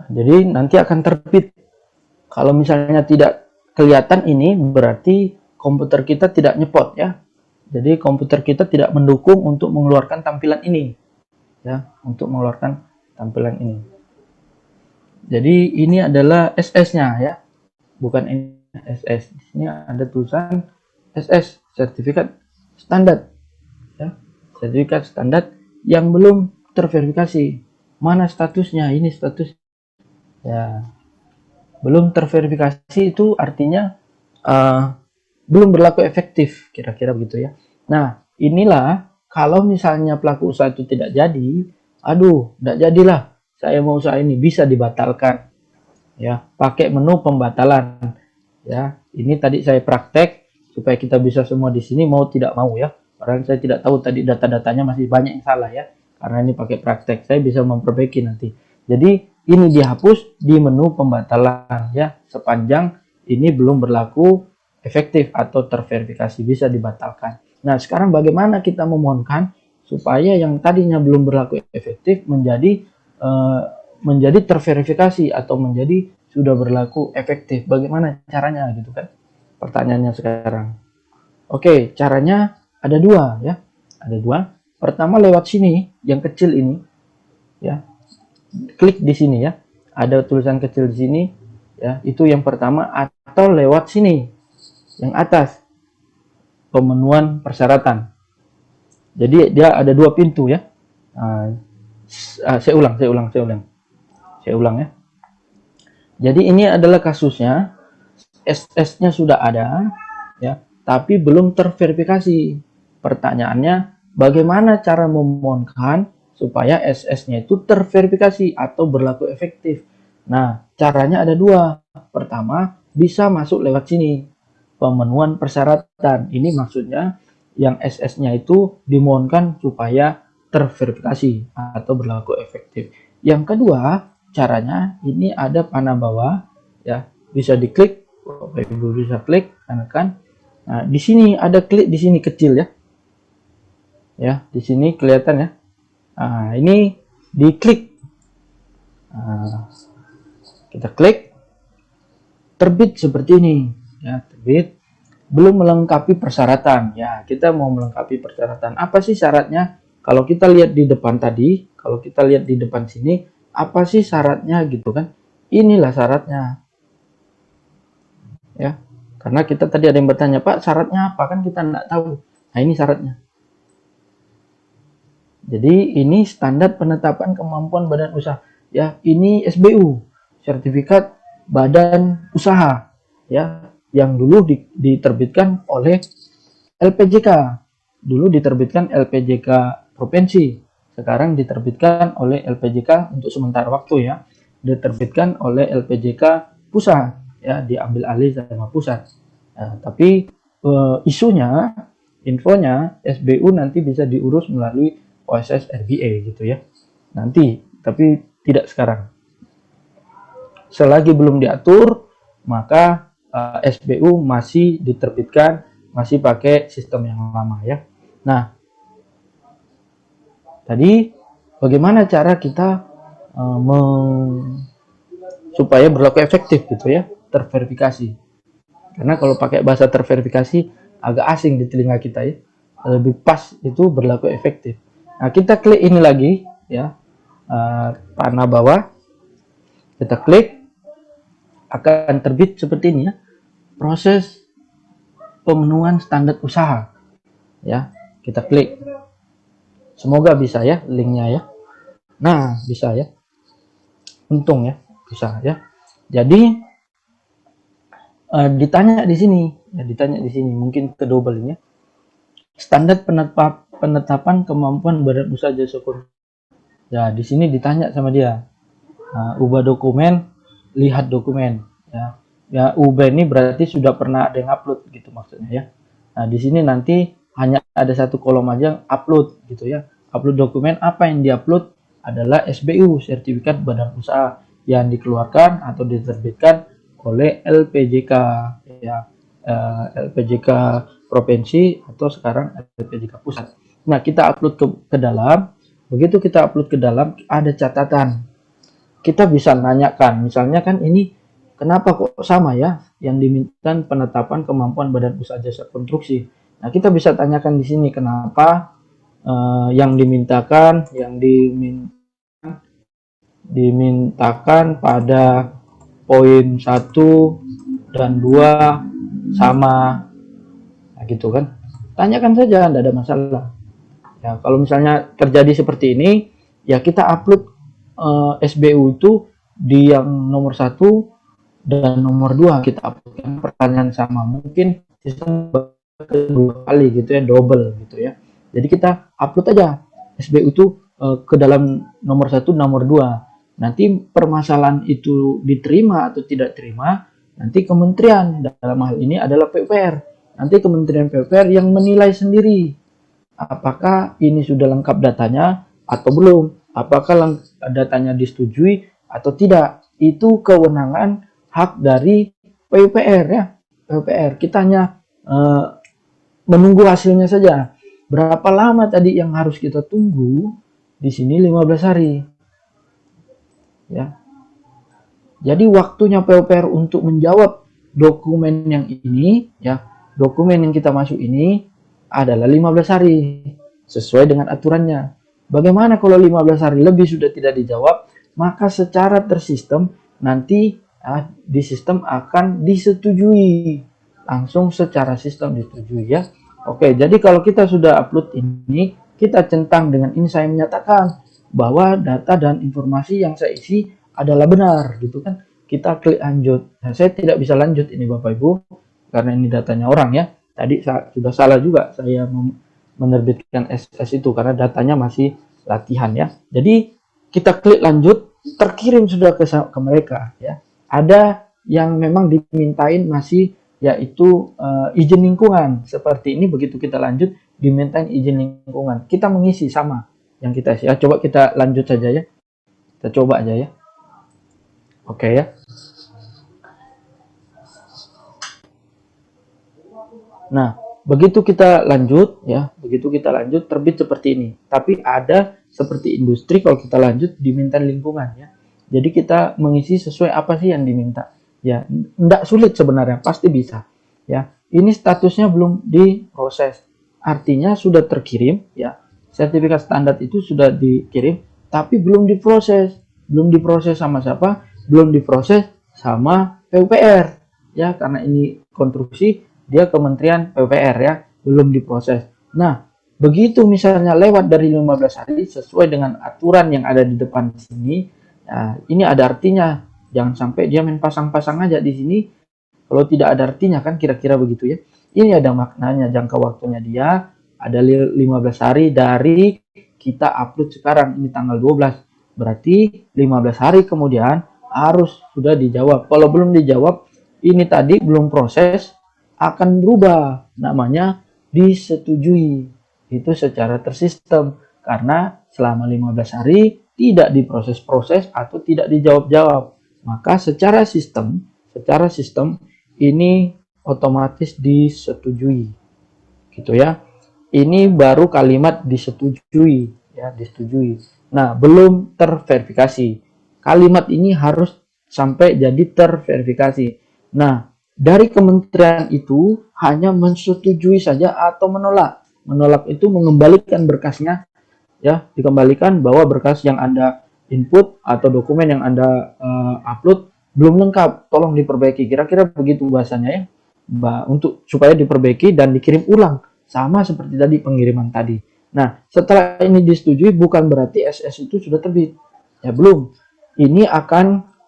jadi nanti akan terbit. Kalau misalnya tidak kelihatan ini berarti komputer kita tidak nyepot ya. Jadi komputer kita tidak mendukung untuk mengeluarkan tampilan ini ya, untuk mengeluarkan tampilan ini. Jadi ini adalah SS-nya ya, bukan ini SS. Di sini ada tulisan SS, sertifikat standar ya, sertifikat standar yang belum terverifikasi. Mana statusnya? Ini status ya, belum terverifikasi itu artinya belum berlaku efektif, kira-kira begitu ya. Nah, inilah kalau misalnya pelaku usaha itu tidak jadi, aduh, tidak jadilah, saya mau usaha ini, bisa dibatalkan ya, pakai menu pembatalan ya. Ini tadi saya praktek supaya kita bisa semua di sini mau tidak mau ya, karena saya tidak tahu tadi data-datanya masih banyak yang salah ya, karena ini pakai praktek, saya bisa memperbaiki nanti. Jadi ini dihapus di menu pembatalan ya, sepanjang ini belum berlaku efektif atau terverifikasi, bisa dibatalkan. Nah, sekarang bagaimana kita memohonkan supaya yang tadinya belum berlaku efektif menjadi terverifikasi atau menjadi sudah berlaku efektif. Bagaimana caranya gitu kan? Pertanyaannya sekarang. Oke, caranya ada dua ya. Ada dua. Pertama lewat sini, yang kecil ini ya. Klik di sini ya. Ada tulisan kecil di sini ya. Itu yang pertama, atau lewat sini yang atas, pemenuhan persyaratan. Jadi dia ada dua pintu ya. Saya ulang ya. Jadi ini adalah kasusnya, SS-nya sudah ada ya, tapi belum terverifikasi. Pertanyaannya, bagaimana cara memohonkan supaya SS-nya itu terverifikasi atau berlaku efektif? Nah, caranya ada dua. Pertama, bisa masuk lewat sini, pemenuhan persyaratan. Ini maksudnya yang SS-nya itu dimohonkan supaya terverifikasi atau berlaku efektif. Yang kedua, caranya ini ada panah bawah ya, bisa diklik, Bapak Ibu bisa klik, tekan. Nah, di sini ada klik di sini kecil ya. Ya, di sini kelihatan ya. Nah, ini diklik. Nah, kita klik, terbit seperti ini ya, terbit. Belum melengkapi persyaratan ya, kita mau melengkapi persyaratan. Apa sih syaratnya? Kalau kita lihat di depan tadi, kalau kita lihat di depan sini, apa sih syaratnya gitu kan? Inilah syaratnya ya, karena kita tadi ada yang bertanya, Pak syaratnya apa, kan kita nggak tahu. Nah, ini syaratnya. Jadi ini standar penetapan kemampuan badan usaha ya, ini SBU, sertifikat badan usaha ya, yang dulu diterbitkan oleh LPJK. Dulu diterbitkan LPJK provinsi, sekarang diterbitkan oleh LPJK untuk sementara waktu ya, diterbitkan oleh LPJK pusat ya, diambil alih sama pusat. Nah, tapi infonya SBU nanti bisa diurus melalui OSS RBA gitu ya nanti, tapi tidak sekarang. Selagi belum diatur, maka SBU masih diterbitkan, masih pakai sistem yang lama ya. Nah, tadi bagaimana cara kita supaya berlaku efektif gitu ya, terverifikasi. Karena kalau pakai bahasa terverifikasi agak asing di telinga kita ya. Lebih pas itu berlaku efektif. Nah, kita klik ini lagi ya, panah bawah, kita klik, akan terbit seperti ini ya, proses pemenuhan standar usaha ya. Kita klik, semoga bisa ya linknya ya. Nah, bisa ya, untung ya bisa ya. Jadi ditanya di sini ya, ditanya di sini, mungkin ke double ini ya, standar penetapan kemampuan badan usaha jasa keuangan ya. Di sini ditanya sama dia, ubah dokumen, lihat dokumen ya. Ya, ubah ini berarti sudah pernah ada yang upload gitu maksudnya ya. Nah, di sini nanti hanya ada satu kolom aja, upload gitu ya. Upload dokumen, apa yang diupload adalah SBU, sertifikat badan usaha yang dikeluarkan atau diterbitkan oleh LPJK ya, LPJK provinsi atau sekarang LPJK pusat. Nah, kita upload ke dalam. Begitu kita upload ke dalam, ada catatan. kita bisa nanyakan, misalnya kan ini kenapa kok sama ya yang diminta penetapan kemampuan badan usaha jasa konstruksi. Nah, kita bisa tanyakan di sini kenapa yang dimintakan pada poin 1 dan 2 sama, nah, gitu kan. Tanyakan saja, tidak ada masalah. Ya, kalau misalnya terjadi seperti ini, ya kita upload SBU itu di yang nomor 1 dan nomor 2 kita uploadkan pertanyaan sama, mungkin sistem kedua kali gitu ya, double gitu ya. Jadi kita upload aja SBU itu ke dalam nomor 1, nomor 2. Nanti permasalahan itu diterima atau tidak terima, nanti kementerian, dalam hal ini adalah PUPR. Nanti kementerian PUPR yang menilai sendiri apakah ini sudah lengkap datanya atau belum, apakah datanya disetujui atau tidak. Itu kewenangan hak dari PUPR ya. PUPR kita hanya menunggu hasilnya saja. Berapa lama tadi yang harus kita tunggu? Di sini 15 hari. Ya. Jadi waktunya PUPR untuk menjawab dokumen yang ini ya, dokumen yang kita masuk ini adalah 15 hari sesuai dengan aturannya. Bagaimana kalau 15 hari lebih sudah tidak dijawab? Maka secara tersistem nanti di sistem akan disetujui. Langsung secara sistem disetujui ya. Oke, jadi kalau kita sudah upload ini, kita centang dengan ini saya menyatakan bahwa data dan informasi yang saya isi adalah benar gitu kan. Kita klik lanjut. Nah, saya tidak bisa lanjut ini Bapak Ibu karena ini datanya orang ya. Tadi sudah salah juga saya menerbitkan SS itu karena datanya masih latihan ya. Jadi kita klik lanjut, terkirim sudah ke mereka ya. Ada yang memang dimintain masih yaitu izin lingkungan. Seperti ini begitu kita lanjut dimintain izin lingkungan. Kita mengisi sama yang kita isi. Ya, coba kita lanjut saja ya. Kita coba aja ya. Oke ya. Nah, begitu kita lanjut ya, begitu kita lanjut terbit seperti ini. Tapi ada seperti industri kalau kita lanjut diminta lingkungan ya. Jadi kita mengisi sesuai apa sih yang diminta. Ya, tidak sulit sebenarnya, pasti bisa. Ya, ini statusnya belum diproses. Artinya sudah terkirim ya. Sertifikat standar itu sudah dikirim tapi belum diproses. Belum diproses sama siapa? Belum diproses sama PUPR. Ya, karena ini konstruksi dia Kementerian PUPR ya, belum diproses. Nah, begitu misalnya lewat dari 15 hari sesuai dengan aturan yang ada di depan sini, nah, ini ada artinya. Jangan sampai dia main pasang-pasang aja di sini. Kalau tidak ada artinya kan kira-kira begitu ya. Ini ada maknanya, jangka waktunya dia ada 15 hari dari kita upload sekarang, ini tanggal 12. Berarti 15 hari kemudian harus sudah dijawab. Kalau belum dijawab, ini tadi belum proses, akan berubah namanya disetujui. Itu secara tersistem karena selama 15 hari tidak diproses-proses atau tidak dijawab-jawab. Maka secara sistem ini otomatis disetujui. Gitu ya. Ini baru kalimat disetujui ya, disetujui. Nah, belum terverifikasi. Kalimat ini harus sampai jadi terverifikasi. Nah, dari kementerian itu hanya mensetujui saja atau menolak. Menolak itu mengembalikan berkasnya ya, dikembalikan bahwa berkas yang Anda input atau dokumen yang Anda upload belum lengkap, tolong diperbaiki. Kira-kira begitu bahasanya ya. Untuk supaya diperbaiki dan dikirim ulang sama seperti tadi pengiriman tadi. Nah, setelah ini disetujui bukan berarti SS itu sudah terbit. Ya belum. Ini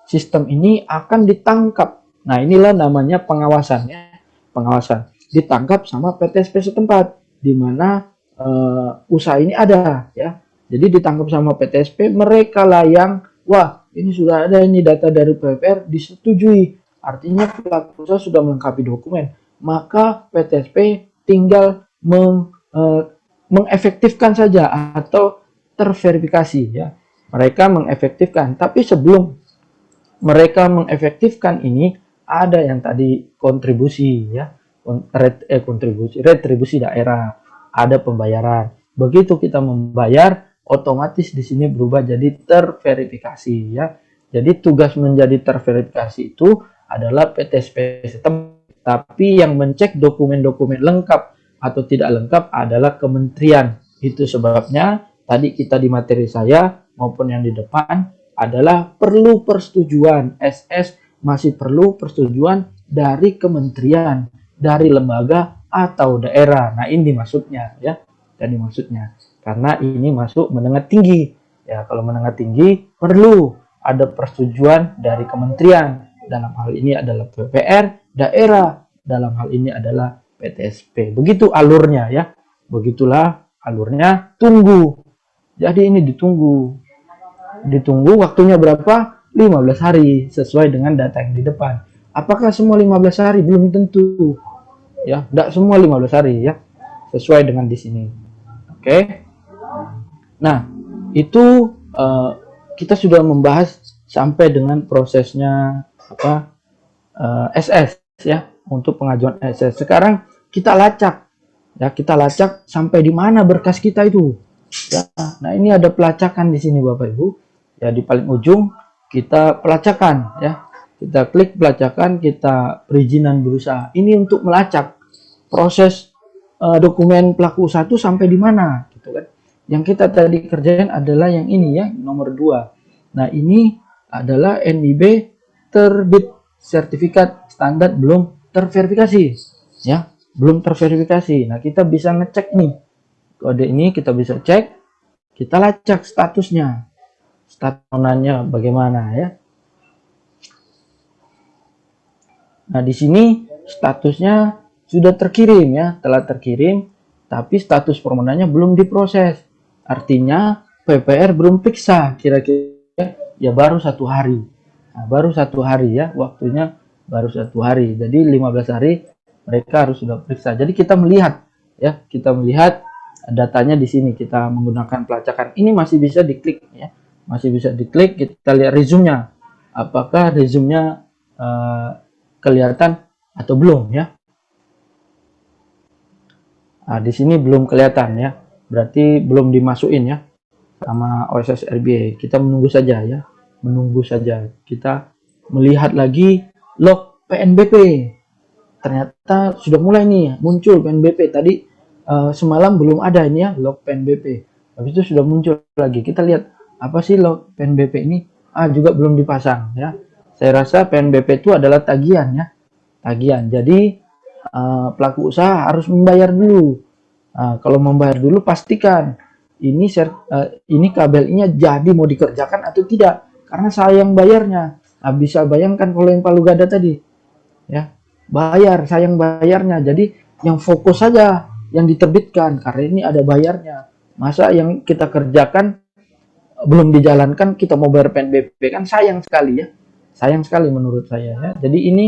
sistem ini akan ditangkap. Nah, inilah namanya pengawasannya. Pengawasan ditangkap sama PTSP setempat di mana usaha ini ada ya. Jadi ditangkap sama PTSP, mereka lah yang wah, ini sudah ada ini data dari PUPR disetujui. Artinya pelaku usaha sudah melengkapi dokumen. Maka PTSP tinggal mengefektifkan saja atau terverifikasi ya. Mereka mengefektifkan, tapi sebelum mereka mengefektifkan ini ada yang tadi kontribusi ya, retribusi daerah, ada pembayaran. Begitu kita membayar, otomatis di sini berubah jadi terverifikasi ya. Jadi tugas menjadi terverifikasi itu adalah PTSP setempat, tapi yang mencek dokumen-dokumen lengkap atau tidak lengkap adalah kementerian. Itu sebabnya tadi kita di materi saya maupun yang di depan adalah perlu persetujuan SS, masih perlu persetujuan dari kementerian, dari lembaga atau daerah. Nah, ini maksudnya ya. Jadi maksudnya karena ini masuk menengah tinggi. Ya, kalau menengah tinggi perlu ada persetujuan dari kementerian. Dalam hal ini adalah PPR, daerah. Dalam hal ini adalah PTSP. Begitu alurnya ya. Begitulah alurnya. Tunggu. Jadi ini ditunggu. Ditunggu waktunya berapa? 15 hari sesuai dengan data yang di depan. Apakah semua 15 hari? Belum tentu. Ya, tidak semua 15 hari ya. Sesuai dengan di sini. Oke. Nah, itu kita sudah membahas sampai dengan prosesnya SS ya, untuk pengajuan SS. Sekarang kita lacak ya, kita lacak sampai di mana berkas kita itu. Ya, nah ini ada pelacakan di sini Bapak Ibu. Ya, di paling ujung kita pelacakan ya. Kita klik pelacakan, kita perizinan berusaha. Ini untuk melacak proses dokumen pelaku usaha itu sampai di mana gitu kan. Yang kita tadi kerjain adalah yang ini ya, nomor 2. Nah, ini adalah NIB terbit sertifikat standar belum terverifikasi ya, belum terverifikasi. Nah, kita bisa ngecek nih kode ini, kita bisa cek, kita lacak statusnya, statusnya bagaimana ya. Nah, di sini statusnya sudah terkirim ya, telah terkirim, tapi status permohonannya belum diproses. Artinya PPR belum periksa, kira-kira ya baru 1 hari. Nah, baru 1 hari ya, waktunya baru 1 hari. Jadi 15 hari mereka harus sudah periksa. Jadi kita melihat ya, kita melihat datanya di sini. Kita menggunakan pelacakan. Ini masih bisa diklik ya, masih bisa diklik. Kita lihat resume-nya. Apakah resume-nya kelihatan atau belum ya? Nah, di sini belum kelihatan ya, berarti belum dimasukin ya sama OSS RBA. Kita menunggu saja ya, menunggu saja. Kita melihat lagi log PNBP. Ternyata sudah mulai nih muncul PNBP. Tadi semalam belum ada ini ya, log PNBP. Habis itu sudah muncul lagi. Kita lihat apa sih log PNBP ini? Juga belum dipasang ya. Saya rasa PNBP itu adalah tagihan ya, tagihan. Jadi pelaku usaha harus membayar dulu. Kalau membayar dulu pastikan ini KBLI-nya jadi mau dikerjakan atau tidak, karena sayang bayarnya. Bisa bayangkan kalau yang Palu Gada tadi ya, bayar, sayang bayarnya. Jadi yang fokus saja yang diterbitkan karena ini ada bayarnya. Masa yang kita kerjakan belum dijalankan kita mau bayar PNBP, kan sayang sekali ya, sayang sekali menurut saya ya. Jadi ini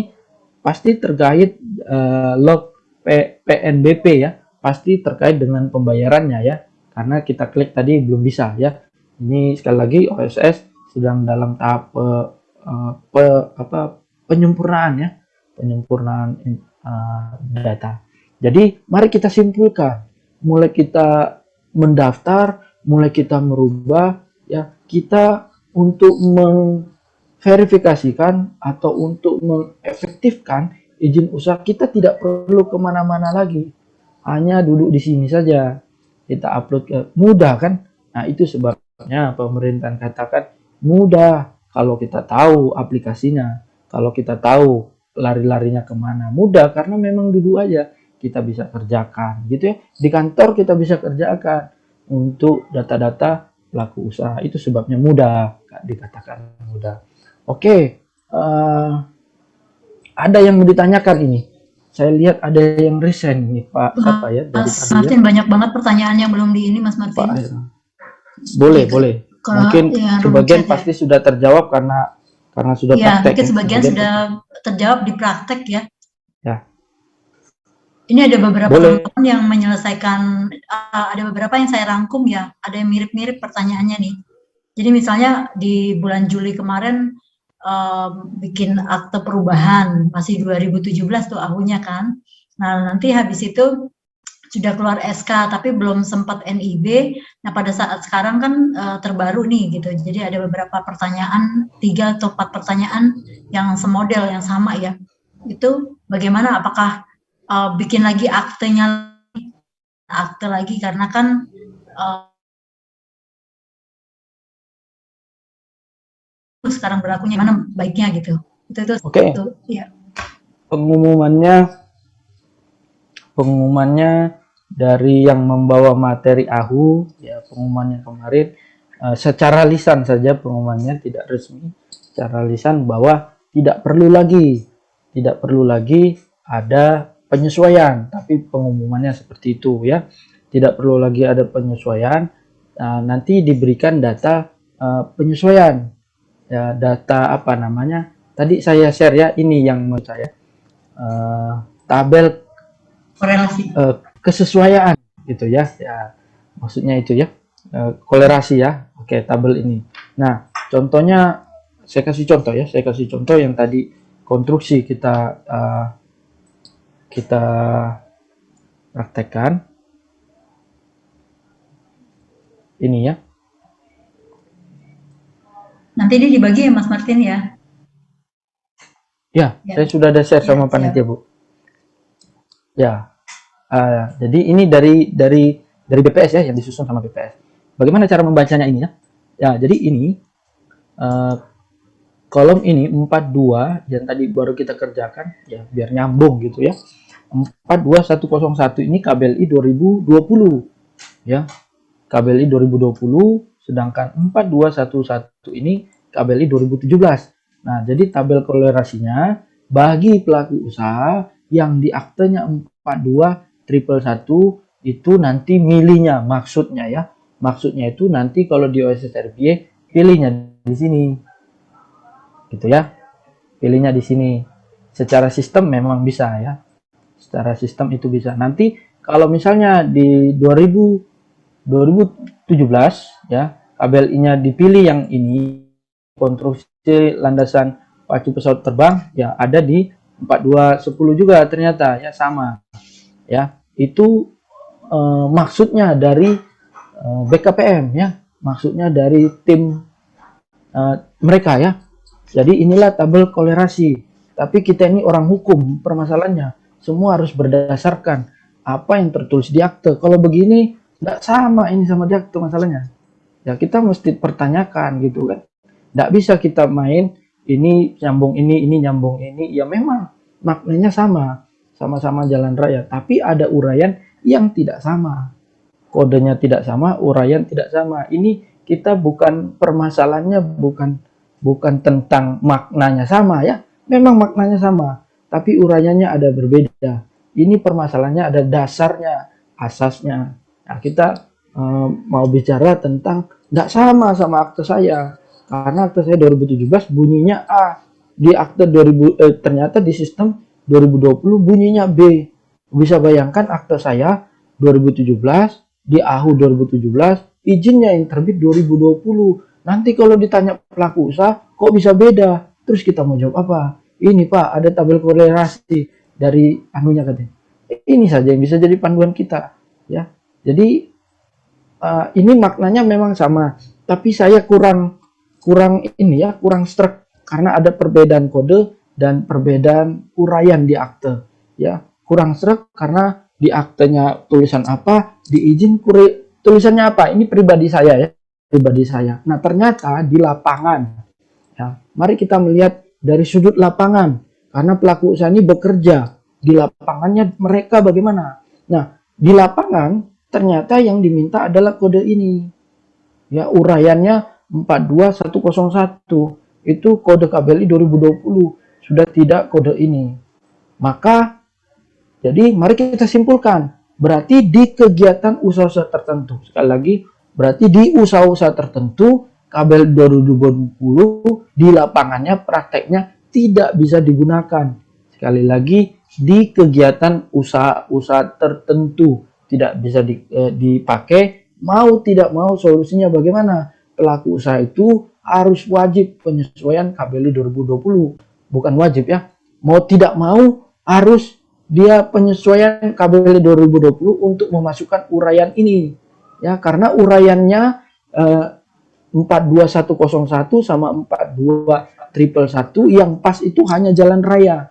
pasti terkait log PNBP ya, pasti terkait dengan pembayarannya ya, karena kita klik tadi belum bisa ya. Ini sekali lagi OSS sedang dalam tahap penyempurnaan ya, penyempurnaan data. Jadi mari kita simpulkan, mulai kita mendaftar, mulai kita merubah ya, kita untuk verifikasikan atau untuk mengefektifkan izin usaha, kita tidak perlu kemana-mana lagi, hanya duduk di sini saja, kita upload ke mudah kan. Nah, itu sebabnya pemerintah katakan mudah kalau kita tahu aplikasinya, kalau kita tahu lari-larinya kemana, mudah karena memang duduk aja kita bisa kerjakan gitu ya, di kantor kita bisa kerjakan untuk data-data pelaku usaha. Itu sebabnya mudah, dikatakan mudah. Oke, ada yang mau ditanyakan ini. Saya lihat ada yang resign nih Pak apa ya dari Mas Martin ya. Banyak banget pertanyaan yang belum di ini Mas Martin. Boleh. Mungkin ya, sebagian pasti sudah terjawab karena sudah praktek. Mungkin sebagian sudah terjawab di praktek ya. Ya. Ini ada beberapa teman-teman yang menyelesaikan, ada beberapa yang saya rangkum ya, ada yang mirip-mirip pertanyaannya nih. Jadi misalnya di bulan Juli kemarin bikin akte perubahan, masih 2017 tuh tahunnya kan. Nah nanti habis itu sudah keluar SK tapi belum sempat NIB. Nah, pada saat sekarang kan terbaru nih gitu. Jadi ada beberapa pertanyaan, 3 atau 4 pertanyaan yang semodel, yang sama ya. Itu bagaimana? Apakah bikin lagi akte lagi karena kan sekarang berlakunya mana baiknya gitu. Itu Oke. ya. Pengumumannya dari yang membawa materi AHU, ya pengumumannya kemarin secara lisan saja, pengumumannya tidak resmi, secara lisan bahwa tidak perlu lagi ada penyesuaian, tapi pengumumannya seperti itu ya, tidak perlu lagi ada penyesuaian. Nanti diberikan data penyesuaian, ya data apa namanya, tadi saya share ya, ini yang menurut saya tabel Korelasi. kesesuaian gitu ya, maksudnya itu ya, kolerasi ya. Oke, tabel ini. Nah, contohnya saya kasih contoh yang tadi konstruksi kita praktekkan ini ya. Nanti ini dibagi ya Mas Martin ya. Ya, saya sudah ada share sama panitia, Bu. Ya. Jadi ini dari BPS ya, yang disusun sama BPS. Bagaimana cara membacanya ini ya? Ya, jadi ini kolom ini 42 yang tadi baru kita kerjakan ya, biar nyambung gitu ya. 42101 ini KBLI 2020 ya. KBLI 2020, sedangkan 4211 ini KBLI 2017. Nah, jadi tabel kolerasinya bagi pelaku usaha yang di aktenya 42111 itu nanti milihnya, maksudnya ya. Maksudnya itu nanti kalau di OSS RBA pilihnya di sini. Gitu ya. Pilihnya di sini. Secara sistem memang bisa ya. Secara sistem itu bisa. Nanti kalau misalnya di 2017 ya, KBLI-nya dipilih yang ini, konstruksi landasan pacu pesawat terbang ya, ada di 4210 juga ternyata ya, sama ya. Itu maksudnya dari BKPM ya, maksudnya dari tim mereka ya. Jadi inilah tabel kolerasi. Tapi kita ini orang hukum, permasalahannya semua harus berdasarkan apa yang tertulis di akte. Kalau begini nggak sama ini sama di akte masalahnya. Ya kita mesti pertanyakan gitu kan. Nggak bisa kita main ini nyambung ini nyambung ini. Ya memang maknanya sama, sama-sama jalan raya. Tapi ada uraian yang tidak sama. Kodenya tidak sama, uraian tidak sama. Ini kita bukan permasalahannya, bukan tentang maknanya sama ya. Memang maknanya sama, tapi uraiannya ada berbeda. Ini permasalahannya ada dasarnya, asasnya. Nah, kita mau bicara tentang nggak sama akte saya, karena akte saya 2017 bunyinya A, di akte 2000 ternyata di sistem 2020 bunyinya B. Bisa bayangkan akte saya 2017 di AHU 2017, izinnya yang terbit 2020. Nanti kalau ditanya pelaku usaha, kok bisa beda? Terus kita mau jawab apa? Ini Pak, ada tabel kolerasi dari anunya katanya. Ini saja yang bisa jadi panduan kita, ya. Jadi ini maknanya memang sama, tapi saya kurang ini ya, kurang struck karena ada perbedaan kode dan perbedaan uraian di akte, ya. Kurang struck karena di aktenya tulisan apa, di izin tulisannya apa. Ini pribadi saya ya, pribadi saya. Nah, ternyata di lapangan, ya, mari kita melihat dari sudut lapangan, karena pelaku usaha ini bekerja di lapangannya, mereka bagaimana. Nah, di lapangan ternyata yang diminta adalah kode ini, ya, uraiannya 42101 itu kode KBLI 2020, sudah tidak kode ini. Maka jadi mari kita simpulkan, berarti di kegiatan usaha-usaha tertentu, sekali lagi berarti di usaha-usaha tertentu KBLI 2020 di lapangannya prakteknya tidak bisa digunakan. Sekali lagi, di kegiatan usaha-usaha tertentu tidak bisa dipakai. Mau tidak mau solusinya bagaimana? Pelaku usaha itu harus wajib penyesuaian KBLI 2020. Bukan wajib ya. Mau tidak mau harus dia penyesuaian KBLI 2020 untuk memasukkan uraian ini. Ya, karena uraiannya 42101 sama 42111 yang pas itu hanya jalan raya.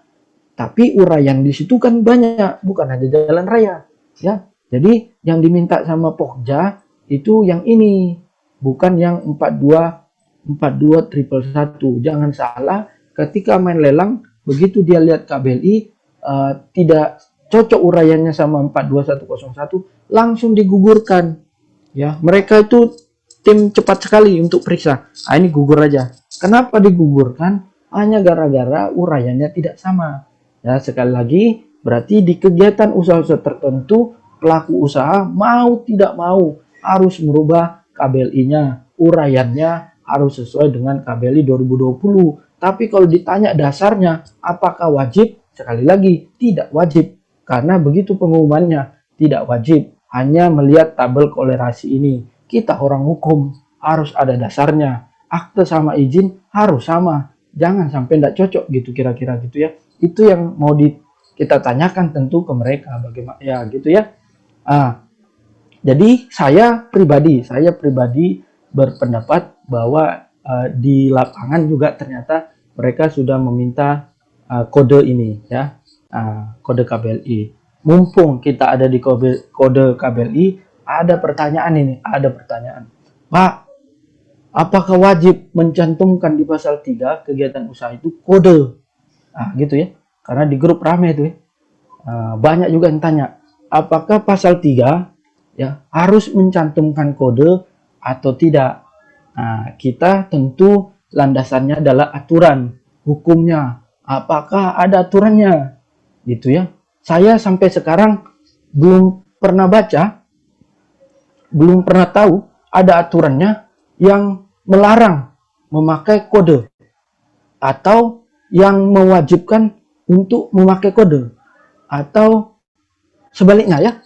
Tapi uraian di situ kan banyak, bukan hanya jalan raya. Ya, jadi yang diminta sama Pokja itu yang ini, bukan yang 42111. Jangan salah, ketika main lelang, begitu dia lihat KBLI tidak cocok uraiannya sama 42101, langsung digugurkan. Ya, mereka itu tim cepat sekali untuk periksa. Ini gugur aja. Kenapa digugurkan? Hanya gara-gara uraiannya tidak sama. Ya, sekali lagi, berarti di kegiatan usaha-usaha tertentu, pelaku usaha mau tidak mau harus merubah KBLI-nya, uraiannya harus sesuai dengan KBLI 2020. Tapi kalau ditanya dasarnya, apakah wajib? Sekali lagi, tidak wajib. Karena begitu pengumumannya, tidak wajib. Hanya melihat tabel kolerasi ini. Kita orang hukum, harus ada dasarnya. Akte sama izin harus sama. Jangan sampai tidak cocok gitu, kira-kira gitu ya. Itu yang mau kita tanyakan tentu ke mereka. Bagaimana ya gitu ya. Jadi saya pribadi berpendapat bahwa di lapangan juga ternyata mereka sudah meminta kode ini ya, kode KBLI. Mumpung kita ada di kode KBLI, ada pertanyaan. Pak, apakah wajib mencantumkan di pasal 3 kegiatan usaha itu kode? Gitu ya. Karena di grup rame itu ya. Banyak juga yang tanya, apakah pasal 3 ya harus mencantumkan kode atau tidak? Kita tentu landasannya adalah aturan hukumnya. Apakah ada aturannya? Gitu ya. Saya sampai sekarang belum pernah baca, belum pernah tahu ada aturannya yang melarang memakai kode atau yang mewajibkan untuk memakai kode atau sebaliknya ya.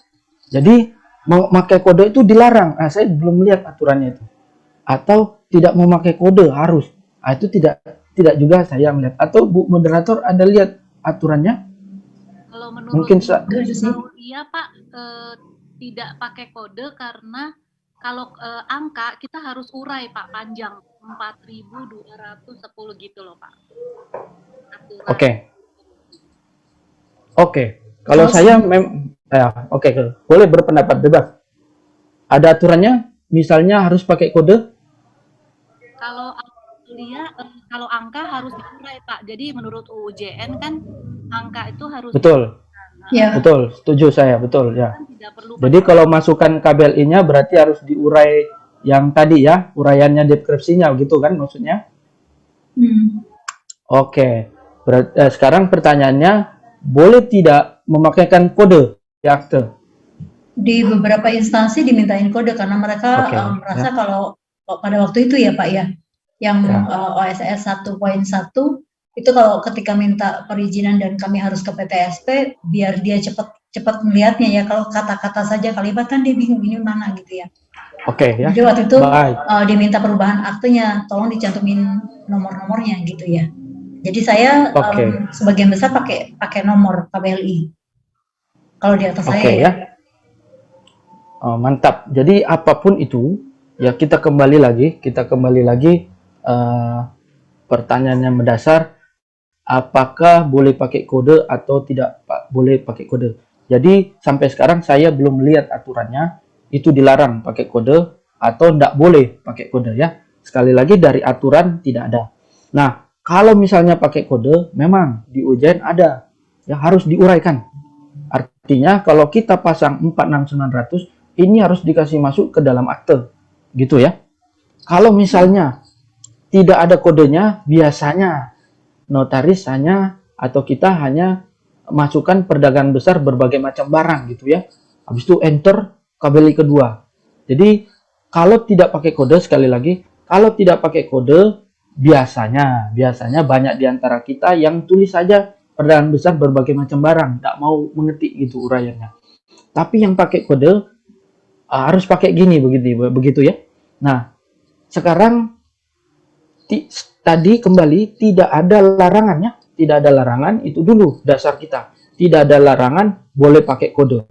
Jadi memakai kode itu dilarang. Saya belum melihat aturannya itu. Atau tidak memakai kode harus. Itu tidak juga saya melihat. Atau Bu Moderator ada lihat aturannya? Kalau menurut mungkin iya Pak, tidak pakai kode karena kalau angka kita harus urai Pak, panjang 4.210 gitu loh Pak. Oke. Kalau saya boleh berpendapat bebas. Ada aturannya? Misalnya harus pakai kode? Kalau kalau angka harus diurai Pak. Jadi menurut UUJN kan angka itu harus betul. Ya. Betul, setuju saya, betul ya. Tidak perlu jadi kalau masukkan KBLI-nya berarti harus diurai yang tadi ya, uraiannya, deskripsinya gitu kan maksudnya? Oke. Sekarang pertanyaannya, boleh tidak memakaikan kode di akte? Di beberapa instansi dimintain kode karena mereka merasa kalau pada waktu itu ya Pak ya, yang OSS 1.1 itu kalau ketika minta perizinan dan kami harus ke PTSP, biar dia cepat melihatnya ya. Kalau kata-kata saja kalimat kan dia bingung ini mana gitu ya. Ya. Jadi waktu itu diminta perubahan aktenya, tolong dicantumin nomor-nomornya gitu ya. Jadi saya sebagian besar pakai nomor KBLI. Kalau di atas saya ya. Mantap. Jadi apapun itu ya kita kembali lagi pertanyaan yang mendasar, apakah boleh pakai kode atau tidak boleh pakai kode. Jadi sampai sekarang saya belum melihat aturannya itu dilarang pakai kode atau tidak boleh pakai kode ya. Sekali lagi dari aturan tidak ada. Nah, kalau misalnya pakai kode memang di UJN ada ya, harus diuraikan. Artinya kalau kita pasang 46900 ini harus dikasih masuk ke dalam akte gitu ya. Kalau misalnya tidak ada kodenya, biasanya notaris atau kita hanya masukkan perdagangan besar berbagai macam barang gitu ya. Habis itu enter KBLI kedua. Jadi kalau tidak pakai kode, sekali lagi, kalau tidak pakai kode, biasanya banyak di antara kita yang tulis saja perdagangan besar berbagai macam barang, tidak mau mengetik gitu uraiannya. Tapi yang pakai kode harus pakai gini begitu ya. Nah, sekarang tadi kembali tidak ada larangannya, tidak ada larangan, itu dulu dasar kita. tidak ada larangan boleh pakai kode.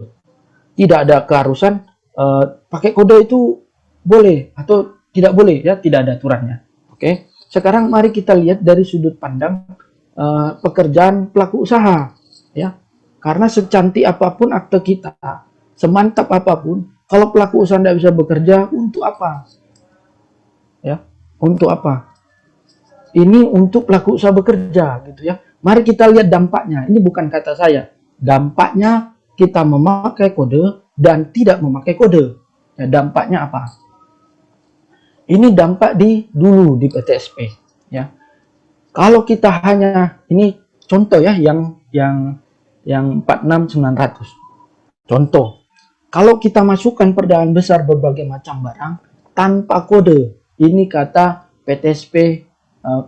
Tidak ada keharusan pakai kode itu boleh atau tidak boleh, ya, tidak ada aturannya. Oke. Sekarang mari kita lihat dari sudut pandang pekerjaan pelaku usaha, ya. Karena secantik apapun akte kita, semantap apapun, kalau pelaku usaha tidak bisa bekerja, untuk apa? Ya, untuk apa? Ini untuk pelaku usaha bekerja, gitu ya. Mari kita lihat dampaknya. Ini bukan kata saya. Dampaknya kita memakai kode dan tidak memakai kode. Ya, dampaknya apa? Ini dampak dulu di PTSP, ya. Kalau kita hanya, ini contoh ya, yang 46900. Contoh, kalau kita masukkan perdagangan besar berbagai macam barang tanpa kode, ini kata PTSP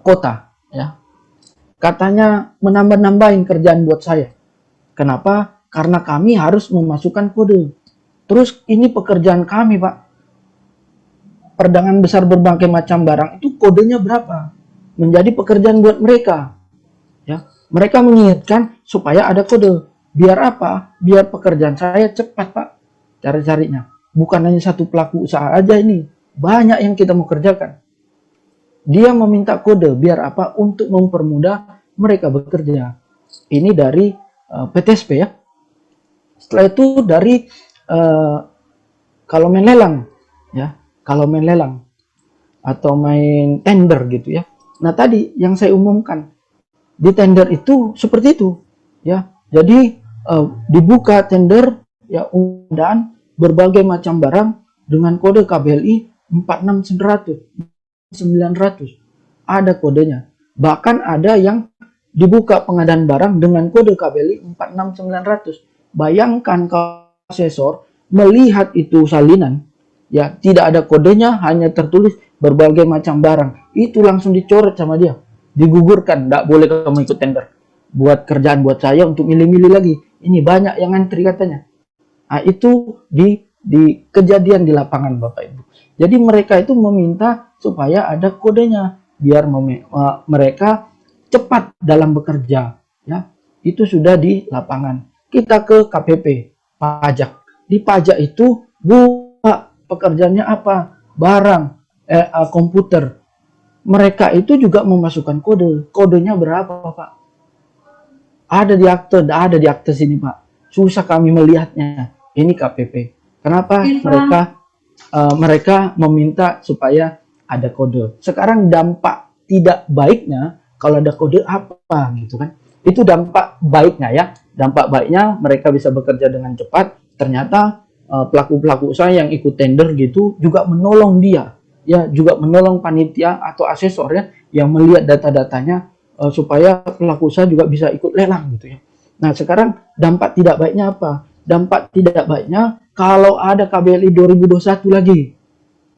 kota, ya. Katanya menambah-nambahin kerjaan buat saya. Kenapa? Karena kami harus memasukkan kode. Terus ini pekerjaan kami, Pak. Perdagangan besar berbagai macam barang itu kodenya berapa? Menjadi pekerjaan buat mereka. Ya, mereka menginginkan supaya ada kode. Biar apa? Biar pekerjaan saya cepat, Pak. Cari-carinya. Bukan hanya satu pelaku usaha aja ini. Banyak yang kita mau kerjakan. Dia meminta kode. Biar apa? Untuk mempermudah mereka bekerja. Ini dari PTSP, ya. Setelah itu dari kalau main lelang, ya. Kalau main lelang atau main tender gitu, ya. Nah, tadi yang saya umumkan di tender itu seperti itu, ya. Jadi dibuka tender, ya, undang berbagai macam barang dengan kode KBLI 46900, 900. Ada kodenya. Bahkan ada yang dibuka pengadaan barang dengan kode KBLI 46900. Bayangkan kalau asesor melihat itu salinan, ya, tidak ada kodenya, hanya tertulis berbagai macam barang, itu langsung dicoret sama dia, digugurkan, tidak boleh kamu ikut tender. Buat kerjaan buat saya untuk milih-milih lagi. Ini banyak yang antri katanya. Nah, itu di kejadian di lapangan, Bapak Ibu. Jadi mereka itu meminta supaya ada kodenya biar mereka cepat dalam bekerja, ya. Itu sudah di lapangan. Kita ke KPP, pajak. Di pajak itu pekerjaannya apa? Barang, komputer. Mereka itu juga memasukkan kode. Kodenya berapa, Pak? Ada di akte, ada di akte sini, Pak. Susah kami melihatnya. Ini KPP. Kenapa? Mereka meminta supaya ada kode. Sekarang dampak tidak baiknya kalau ada kode apa, gitu kan? Itu dampak baiknya, ya. Dampak baiknya mereka bisa bekerja dengan cepat. Ternyata pelaku-pelaku usaha yang ikut tender gitu juga menolong dia, ya, juga menolong panitia atau asesor, ya, yang melihat data-datanya supaya pelaku usaha juga bisa ikut lelang, gitu ya. Nah, sekarang dampak tidak baiknya apa? Dampak tidak baiknya kalau ada KBLI 2021 lagi,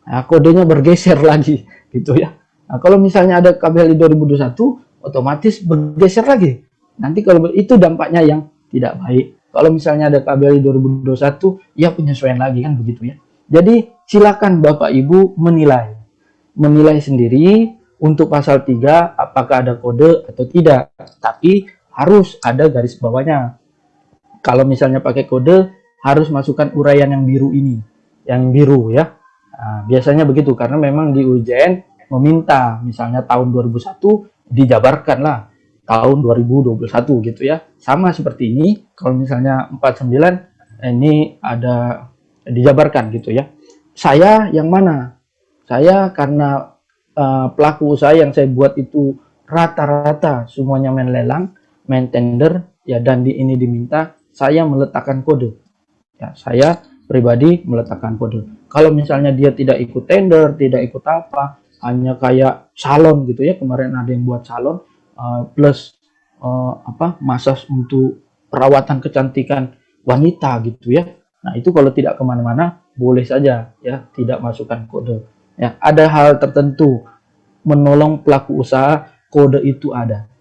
nah, kodenya bergeser lagi, gitu ya. Nah, kalau misalnya ada KBLI 2021, otomatis bergeser lagi. Nanti kalau itu dampaknya yang tidak baik. Kalau misalnya ada KBLI 2021, ya penyesuaian lagi, kan begitu, ya. Jadi silakan Bapak Ibu menilai sendiri untuk pasal 3 apakah ada kode atau tidak. Tapi harus ada garis bawahnya. Kalau misalnya pakai kode, harus masukkan uraian yang biru ini, yang biru, ya. Nah, biasanya begitu karena memang di UJN meminta, misalnya tahun 2001 dijabarkan lah tahun 2021, gitu ya. Sama seperti ini, kalau misalnya 49 ini ada dijabarkan, gitu ya. Saya yang mana? Saya karena pelaku usaha yang saya buat itu rata-rata semuanya main lelang, main tender, ya, dan ini diminta saya meletakkan kode. Ya, saya pribadi meletakkan kode. Kalau misalnya dia tidak ikut tender, tidak ikut apa, hanya kayak salon gitu, ya. Kemarin ada yang buat salon plus massage untuk perawatan kecantikan wanita, gitu ya. Nah, itu kalau tidak kemana-mana boleh saja, ya, tidak masukkan kode. Ya, ada hal tertentu menolong pelaku usaha, kode itu ada,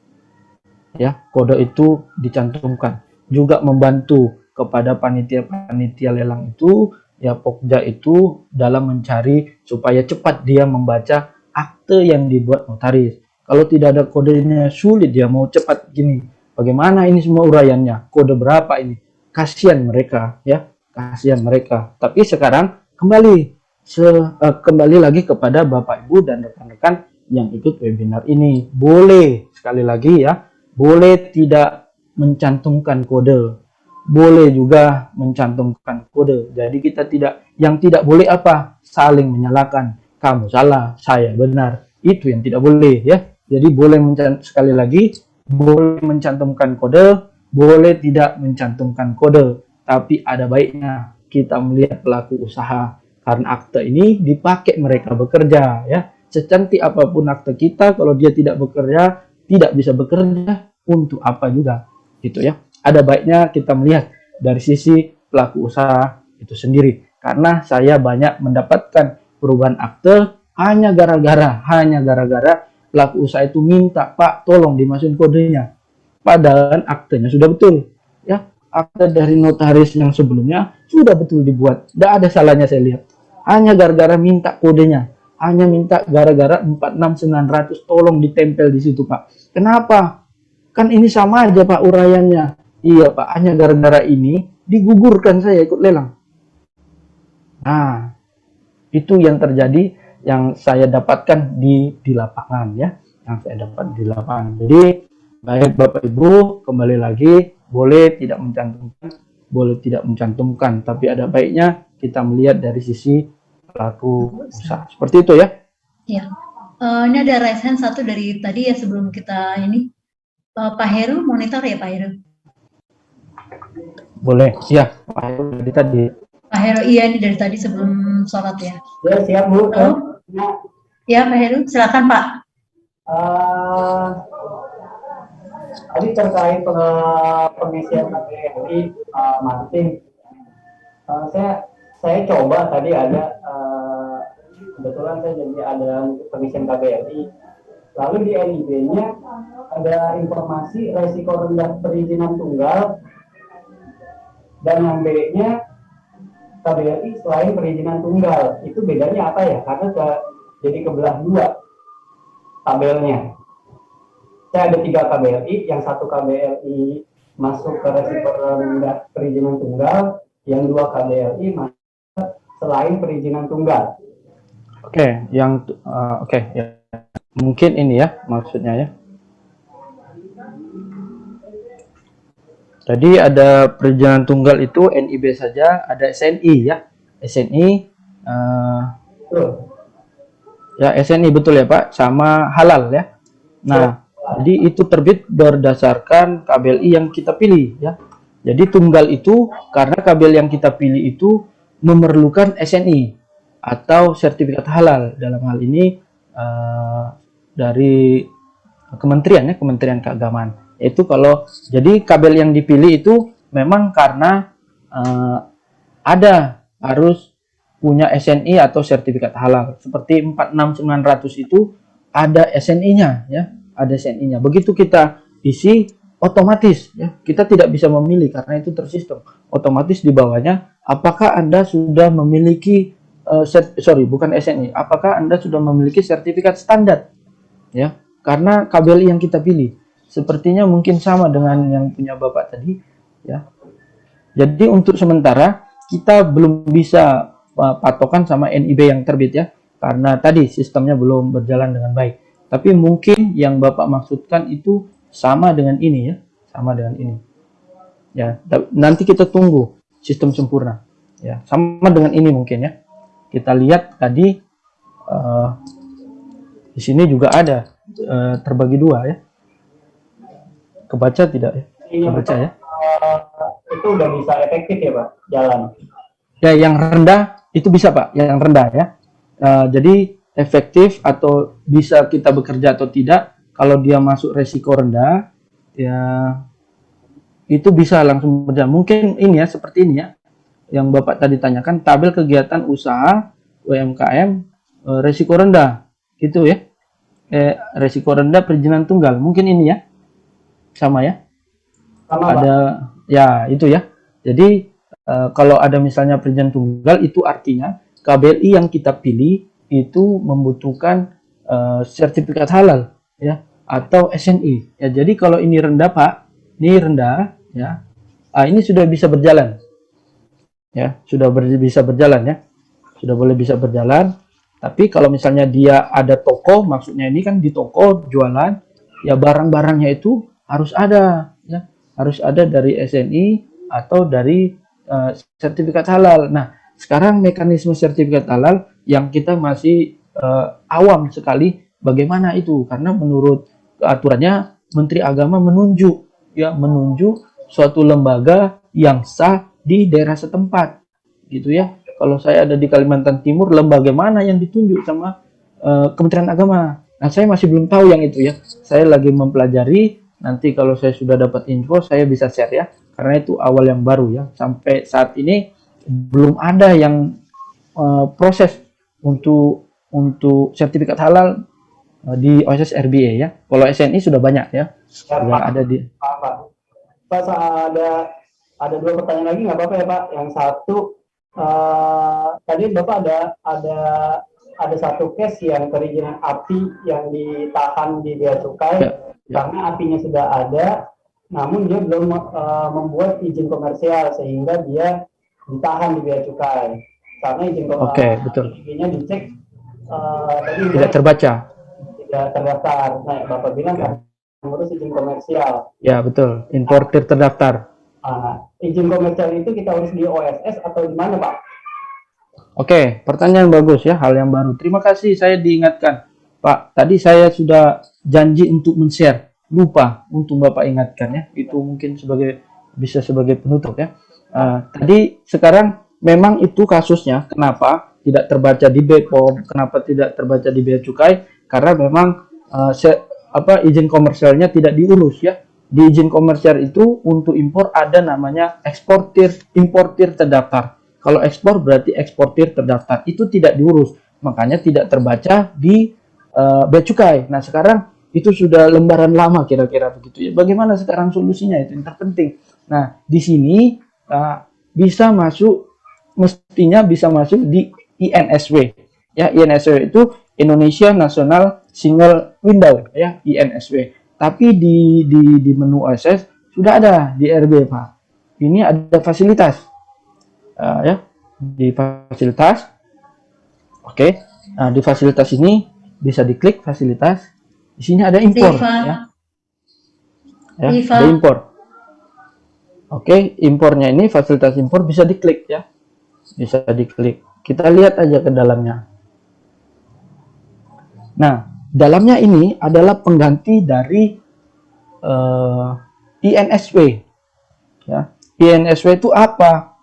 ya, kode itu dicantumkan. Juga membantu kepada panitia lelang itu, ya, Pokja itu dalam mencari supaya cepat dia membaca akte yang dibuat notaris. Kalau tidak ada kodenya sulit dia mau cepat gini bagaimana ini semua uraiannya, kode berapa ini, kasihan mereka ya, kasihan mereka. Tapi sekarang kembali lagi kepada Bapak Ibu dan rekan-rekan yang ikut webinar ini, boleh sekali lagi ya, boleh tidak mencantumkan kode, boleh juga mencantumkan kode. Jadi kita tidak boleh apa, saling menyalahkan, kamu salah, saya benar, itu yang tidak boleh ya. Jadi boleh sekali lagi, boleh mencantumkan kode, boleh tidak mencantumkan kode, tapi ada baiknya kita melihat pelaku usaha, karena akte ini dipakai mereka bekerja ya. Secantik apapun akte kita, kalau dia tidak bekerja, tidak bisa bekerja, untuk apa juga gitu ya. Ada baiknya kita melihat dari sisi pelaku usaha itu sendiri, karena saya banyak mendapatkan perubahan akte hanya gara-gara pelaku usaha itu minta, Pak tolong dimasukin kodenya, padahal aktenya sudah betul ya. Akte dari notaris yang sebelumnya sudah betul dibuat, tidak ada salahnya saya lihat. Hanya gara-gara minta kodenya, hanya minta gara-gara 46900 tolong ditempel di situ, Pak. Kenapa? Kan ini sama aja Pak uraiannya. Iya Pak, hanya gara-gara ini digugurkan saya ikut lelang. Nah, itu yang terjadi, yang saya dapatkan di lapangan ya, yang saya dapat di lapangan. Jadi baik Bapak Ibu, kembali lagi, boleh tidak mencantumkan, boleh tidak mencantumkan, tapi ada baiknya kita melihat dari sisi pelaku usaha. Seperti itu ya. Iya. Ini ada raise hand satu dari tadi ya, sebelum kita ini. Pak Heru, monitor ya Pak Heru? Boleh, ya Pak Heru dari tadi. Pak Heru, iya ini dari tadi sebelum sholat ya. Ya siap Bu. Ya Pak Heru, silakan Pak. Tadi terkait pengisian KBRI Martin, saya coba tadi ada kebetulan saya jadi ada pengisian KBRI, lalu di NIB-nya ada informasi resiko rendah perizinan tunggal, dan yang B-nya KBRI selain perizinan tunggal. Itu bedanya apa ya? Karena jadi kebelah dua tabelnya. Saya ada 3 KBRI, yang 1 KBRI masuk ke resiko rendah perizinan tunggal, yang 2 KBRI masuk selain perizinan tunggal. Oke, ya. Mungkin ini ya maksudnya ya. Jadi ada perizinan tunggal itu NIB saja, ada SNI ya. SNI ya SNI betul ya Pak, sama halal ya. Nah, jadi itu terbit berdasarkan KBLI yang kita pilih ya. Jadi tunggal itu karena KBL yang kita pilih itu memerlukan SNI atau sertifikat halal, dalam hal ini dari kementerian ya, Kementerian Keagamaan. Itu kalau jadi KBL yang dipilih itu memang karena ada harus punya SNI atau sertifikat halal. Seperti 46900 itu ada SNI-nya ya, ada SNI-nya. Begitu kita isi otomatis ya, kita tidak bisa memilih karena itu tersistem. Otomatis di bawahnya apakah Anda sudah memiliki bukan SNI, apakah Anda sudah memiliki sertifikat standar ya, karena KBLI yang kita pilih. Sepertinya mungkin sama dengan yang punya Bapak tadi ya. Jadi untuk sementara kita belum bisa patokan sama NIB yang terbit ya, karena tadi sistemnya belum berjalan dengan baik. Tapi mungkin yang Bapak maksudkan itu sama dengan ini ya, sama dengan ini ya. Nanti kita tunggu sistem sempurna ya, sama dengan ini mungkin ya. Kita lihat tadi di sini juga ada terbagi dua ya. Kebaca tidak ya? Kebaca ya? Itu udah bisa efektif ya Pak, jalan? Ya, yang rendah itu bisa Pak, yang rendah ya. Jadi efektif atau bisa kita bekerja atau tidak, kalau dia masuk resiko rendah, ya itu bisa langsung berjalan. Mungkin ini ya, seperti ini ya, yang Bapak tadi tanyakan, tabel kegiatan usaha UMKM resiko rendah, gitu ya. Resiko rendah perizinan tunggal, mungkin ini ya. Sama ya, Sama, ada Pak. Ya itu ya. Jadi kalau ada misalnya perizinan tunggal, itu artinya KBLI yang kita pilih itu membutuhkan sertifikat halal ya, atau SNI ya. Jadi kalau ini rendah Pak, ini rendah, ya. Ini sudah bisa berjalan, ya, bisa berjalan, ya, sudah boleh bisa berjalan. Tapi kalau misalnya dia ada toko, maksudnya ini kan di toko jualan, ya barang-barangnya itu harus ada, ya, harus ada dari SNI atau dari sertifikat halal. Nah, sekarang mekanisme sertifikat halal yang kita masih awam sekali, bagaimana itu? Karena menurut aturannya Menteri Agama menunjuk suatu lembaga yang sah di daerah setempat, gitu ya. Kalau saya ada di Kalimantan Timur, lembaga mana yang ditunjuk sama Kementerian Agama? Nah, saya masih belum tahu yang itu, ya. Saya lagi mempelajari. Nanti kalau saya sudah dapat info, saya bisa share, ya. Karena itu awal yang baru, ya. Sampai saat ini belum ada yang proses untuk sertifikat halal di OSS RBA, ya. Kalau SNI sudah banyak, ya. Sudah ada di. Pak, ada 2 pertanyaan lagi, nggak apa-apa ya Pak? Yang satu, tadi Bapak ada satu case yang perizinan api yang ditahan di Bea Cukai, karena apinya sudah ada, namun dia belum membuat izin komersial, sehingga dia ditahan di Bea Cukai. Karena izin komersialnya dicek tadi tidak terbaca, tidak terdaftar. Nah, Bapak bilang mengurus izin komersial. Ya, betul. Importir terdaftar. Izin komersial itu kita urus di OSS atau di mana, Pak? Oke, pertanyaan bagus, ya, hal yang baru. Terima kasih, saya diingatkan. Pak, tadi saya sudah janji untuk men-share. Lupa untuk Bapak ingatkan, ya. Itu mungkin bisa sebagai penutup, ya. Tadi sekarang memang itu kasusnya, kenapa tidak terbaca di BPOM, kenapa tidak terbaca di Bea Cukai, karena memang izin komersialnya tidak diurus, ya. Di izin komersial itu untuk impor ada namanya importir terdaftar. Kalau ekspor berarti eksportir terdaftar, itu tidak diurus, makanya tidak terbaca di Bea Cukai. Nah, sekarang itu sudah lembaran lama kira-kira begitu, ya. Bagaimana sekarang solusinya, itu yang terpenting. Nah, di sini mestinya bisa masuk di INSW, ya. INSW itu Indonesia National Single Window, ya, INSW. Tapi di menu OSS sudah ada di RB, Pak. Ini ada fasilitas, ya, di fasilitas. Oke. Nah, di fasilitas ini bisa diklik fasilitas. Di sini ada impor, ya. Ada impor. Oke, impornya ini fasilitas impor bisa diklik, ya. Bisa diklik. Kita lihat aja ke dalamnya. Nah, dalamnya ini adalah pengganti dari INSW, ya. INSW itu apa?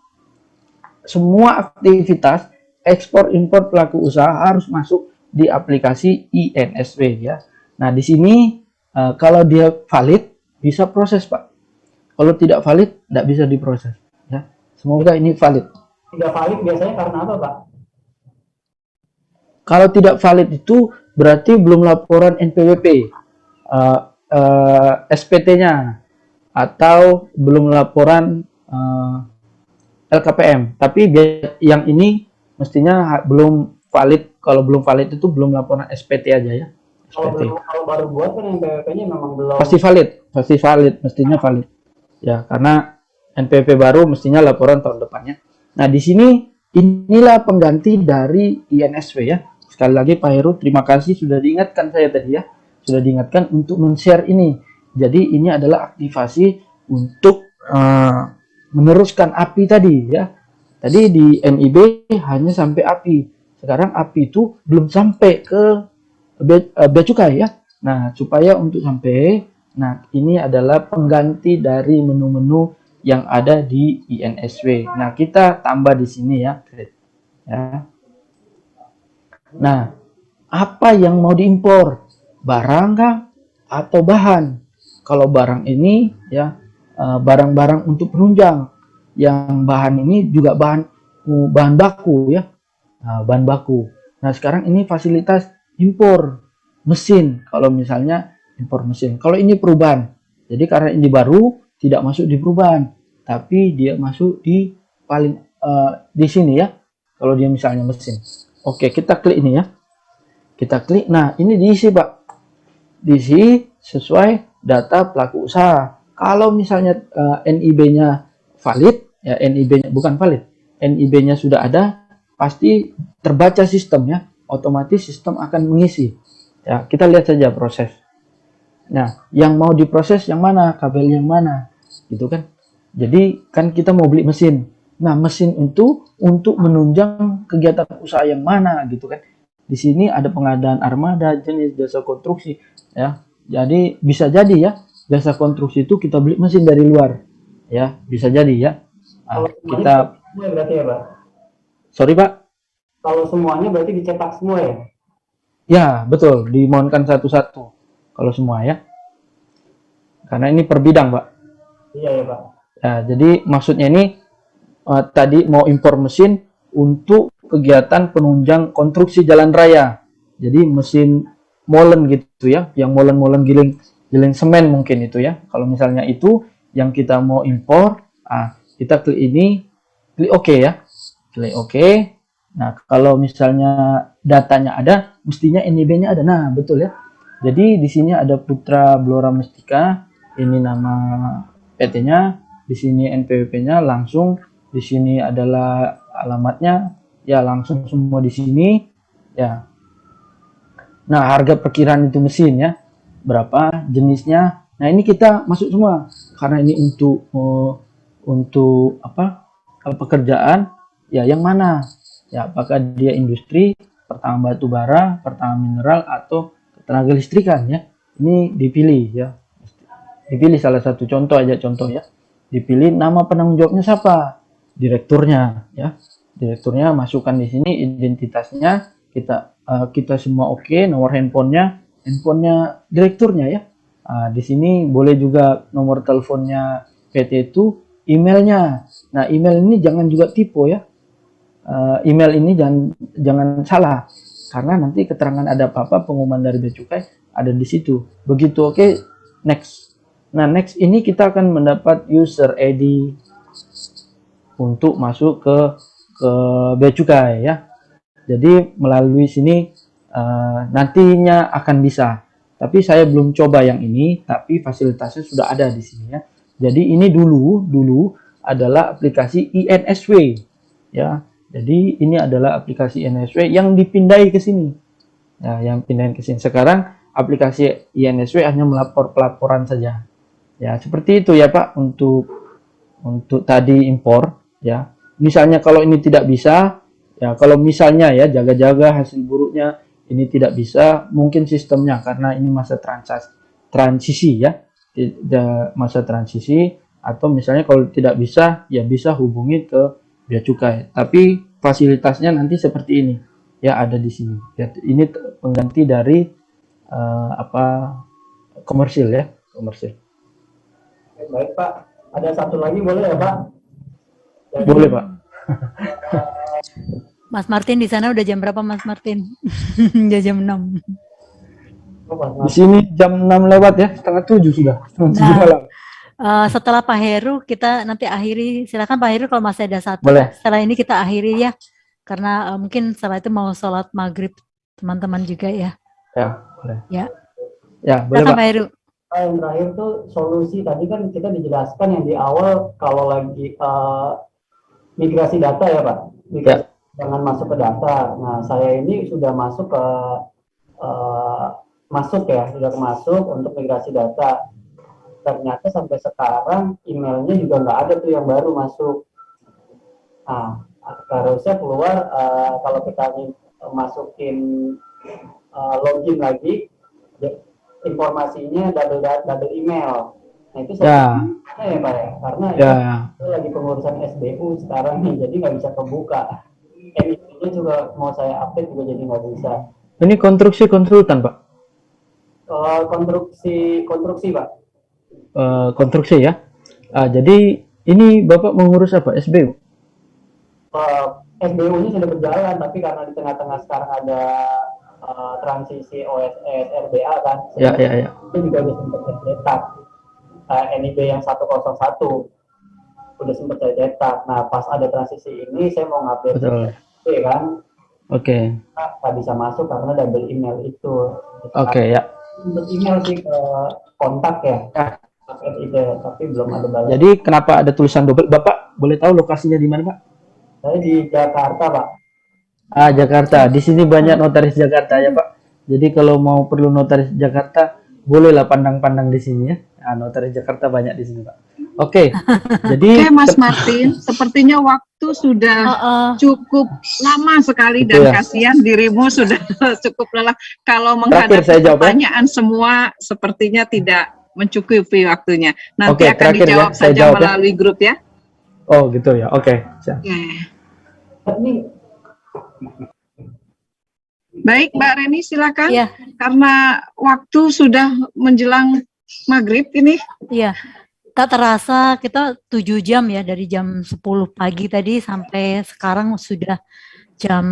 Semua aktivitas ekspor impor pelaku usaha harus masuk di aplikasi INSW, ya. Nah, di sini kalau dia valid bisa proses, Pak. Kalau tidak valid tidak bisa diproses, ya. Semoga ini valid. Tidak valid biasanya karena apa, Pak? Kalau tidak valid itu berarti belum laporan NPWP, SPT-nya, atau belum laporan LKPM. Tapi yang ini mestinya belum valid. Kalau belum valid itu belum laporan SPT aja, ya. SPT. Kalau baru buat kan NPWP-nya memang belum. Pasti valid, mestinya valid. Ya, karena NPWP baru mestinya laporan tahun depannya. Nah, di sini inilah pengganti dari INSW, ya. Sekali lagi Pak Heru, terima kasih sudah diingatkan saya tadi, ya. Sudah diingatkan untuk men-share ini. Jadi ini adalah aktivasi untuk meneruskan API tadi, ya. Tadi di NIB hanya sampai API. Sekarang API itu belum sampai ke Bea Cukai, ya. Nah, supaya untuk sampai, nah, ini adalah pengganti dari menu-menu yang ada di INSW. Nah, kita tambah di sini, ya. Nah, apa yang mau diimpor? Barang kah atau bahan? Kalau barang ini, ya, barang-barang untuk penunjang. Yang bahan ini juga bahan baku, ya. Bahan baku. Nah, sekarang ini fasilitas impor mesin. Kalau misalnya impor mesin. Kalau ini perubahan. Jadi karena ini baru, tidak masuk di perubahan, tapi dia masuk di di sini, ya. Kalau dia misalnya mesin. Oke, kita klik ini, ya. Kita klik. Nah, ini diisi, Pak. Diisi sesuai data pelaku usaha. Kalau misalnya NIB-nya valid, ya NIB-nya bukan valid, NIB-nya sudah ada, pasti terbaca sistem ya, otomatis sistem akan mengisi. Ya, kita lihat saja proses. Nah, yang mau diproses yang mana, kabel yang mana, gitu kan? Jadi kan kita mau beli mesin. Nah, mesin itu untuk menunjang kegiatan usaha yang mana, gitu kan? Di sini ada pengadaan armada, jenis jasa konstruksi, ya. Jadi bisa jadi ya, jasa konstruksi itu kita beli mesin dari luar, ya, bisa jadi ya. Kalau Kita, semua berarti ya, Pak? sorry Pak, Kalau semuanya berarti dicetak semua ya? ya betul, dimohonkan satu-satu, kalau semua ya, karena ini per bidang Pak. Iya ya, Pak. Ya, jadi maksudnya ini tadi mau impor mesin untuk kegiatan penunjang konstruksi jalan raya. Jadi mesin molen gitu ya, yang molen-molen giling semen mungkin itu ya. Kalau misalnya itu yang kita mau impor, kita klik ini, klik OK ya, klik OK. Nah, kalau misalnya datanya ada, mestinya NIB-nya ada. Nah, betul ya. Jadi di sini ada Putra Blora Mestika, ini nama PT-nya, di sini NPWP-nya langsung, di sini adalah alamatnya, ya langsung semua di sini, ya. Nah, harga perkiraan itu mesin ya, berapa jenisnya. Nah, ini kita masuk semua karena ini untuk apa? Pekerjaan ya yang mana? Ya, apakah dia industri, pertambangan batu bara, pertambangan mineral atau tenaga listrikan ya. Ini dipilih ya. Dipilih salah satu contoh aja contoh ya. Dipilih nama penanggung jawabnya siapa? Direkturnya ya. Direkturnya masukkan di sini identitasnya, kita semua oke, nomor handphonenya direkturnya ya. Di sini boleh juga nomor teleponnya PT itu, emailnya. Nah, email ini jangan juga tipe ya. Email ini jangan salah karena nanti keterangan ada apa-apa pengumuman dari Bea Cukai ada di situ. Begitu oke, next. Nah, next ini kita akan mendapat user ID untuk masuk ke Bea Cukai ya. Jadi melalui sini nantinya akan bisa. Tapi saya belum coba yang ini, tapi fasilitasnya sudah ada di sini ya. Jadi ini dulu adalah aplikasi INSW ya. Jadi ini adalah aplikasi INSW yang dipindahi ke sini. Ya, yang pindahin ke sini. Sekarang aplikasi INSW hanya melapor pelaporan saja. Ya, seperti itu ya Pak untuk tadi impor ya. Misalnya kalau ini tidak bisa, ya kalau misalnya ya jaga-jaga hasil buruknya ini tidak bisa, mungkin sistemnya karena ini masa transisi ya. Masa transisi atau misalnya kalau tidak bisa ya bisa hubungi ke Bea Cukai. Tapi fasilitasnya nanti seperti ini. Ya ada di sini. Ya, ini pengganti dari komersil ya, komersil. Baik Pak, ada satu lagi boleh ya Pak? Jadi, boleh Pak. Mas Martin di sana udah jam berapa Mas Martin? Udah jam 6. Di sini jam 6 lewat ya, setengah 7 sudah. Setelah Pak Heru kita nanti akhiri, silakan Pak Heru kalau masih ada satu. Boleh. Setelah ini kita akhiri ya, karena mungkin setelah itu mau sholat maghrib teman-teman juga ya. Ya, boleh. Ya boleh Pak. Pak Heru. Yang terakhir tuh solusi tadi kan kita dijelaskan yang di awal kalau lagi migrasi data ya Pak, migrasi jangan masuk ke data. Nah saya ini sudah masuk ke sudah masuk untuk migrasi data. Ternyata sampai sekarang emailnya juga nggak ada tuh yang baru masuk. Nah harusnya keluar kalau kita masukin login lagi informasinya double email. Nah itu saya ya Pak ya, karena itu lagi pengurusan SBU sekarang nih, jadi nggak bisa kebuka. Ini juga mau saya update juga jadi nggak bisa. Ini konstruksi konsultan Pak? Konstruksi Pak. Konstruksi ya. Jadi ini Bapak mengurus apa? SBU? SBU-nya sudah berjalan, tapi karena di tengah-tengah sekarang ada transisi OSS RBA kan, itu juga udah sempat saya cetak. NIB yang 101 udah sempat saya cetak. Nah pas ada transisi ini saya mau ngupdate kan. Oke. Nggak bisa masuk karena double email itu. Oke ya. Double email sih ke kontak ya. paket itu, tapi belum ada balas. Jadi kenapa ada tulisan double? Bapak boleh tahu lokasinya di mana, Pak? Saya di Jakarta, Pak. Ah, Jakarta. Di sini banyak notaris Jakarta ya, Pak. Jadi kalau mau perlu notaris Jakarta, bolehlah pandang-pandang di sini ya. Ah, notaris Jakarta banyak di sini, Pak. Oke. Jadi Oke, Mas Martin, sepertinya waktu sudah cukup lama sekali Betul dan ya. kasihan dirimu sudah cukup lelah. Kalau Terakhir saya menghadapi jawab ya. pertanyaan semua sepertinya tidak mencukupi waktunya. Nanti Oke, akan terakhir ya, dijawab saya saja jawab ya. melalui grup ya. Oh, gitu ya. Oke. Siap. Baik, Mbak Reni silakan. Iya. Karena waktu sudah menjelang maghrib ini. Iya, tak terasa kita 7 jam ya, dari jam 10 pagi tadi sampai sekarang sudah jam